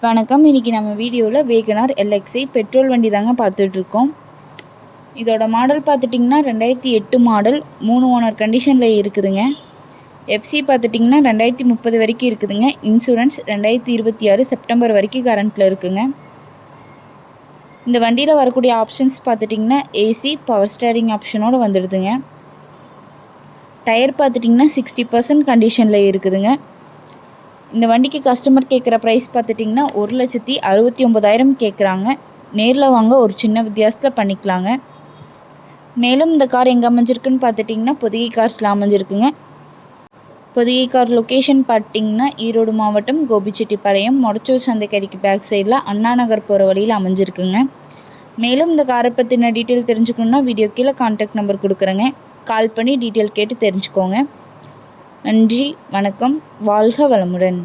வணக்கம். இன்றைக்கி நம்ம வீடியோவில் வேகனார் எல்எக்ஸ்ஐ பெட்ரோல் வண்டி தாங்க பார்த்துட்ருக்கோம். இதோட மாடல் பார்த்துட்டிங்கன்னா 2008 மாடல், 3 ஓனர் கண்டிஷனில் இருக்குதுங்க. எஃப்சி பார்த்துட்டிங்கன்னா 2030 வரைக்கும் இருக்குதுங்க. இன்சூரன்ஸ் 2026 செப்டம்பர் வரைக்கும் கரண்ட்டில் இருக்குங்க. இந்த வண்டியில் வரக்கூடிய ஆப்ஷன்ஸ் பார்த்துட்டிங்கன்னா ஏசி, பவர் ஸ்டேரிங் ஆப்ஷனோடு வந்துடுதுங்க. டயர் பார்த்துட்டிங்கன்னா 60% கண்டிஷனில் இருக்குதுங்க. இந்த வண்டிக்கு கஸ்டமர் கேட்குற ப்ரைஸ் பார்த்துட்டிங்கன்னா 1,69,000 கேட்குறாங்க. நேரில் வாங்க ஒரு சின்ன வித்தியாசத்தில் பண்ணிக்கலாங்க. மேலும் இந்த கார் எங்கே அமைஞ்சிருக்குன்னு பார்த்துட்டிங்கன்னா பொதிகை கார்ஸில் அமைஞ்சிருக்குங்க. பொதிகை கார் லொக்கேஷன் பார்த்திங்கன்னா ஈரோடு மாவட்டம் கோபிச்செட்டிப்பாளையம் மொடச்சூர் சந்தைக்கடிக்கு பேக் சைடில் அண்ணா நகர் போகிற வழியில் அமைஞ்சிருக்குங்க. மேலும் இந்த காரை பற்றின டீட்டெயில் தெரிஞ்சுக்கணுன்னா வீடியோ கீழே கான்டாக்ட் நம்பர் கொடுக்குறேங்க. கால் பண்ணி டீட்டெயில் கேட்டு தெரிஞ்சுக்கோங்க. நன்றி, வணக்கம், வாழ்க வளமுடன்.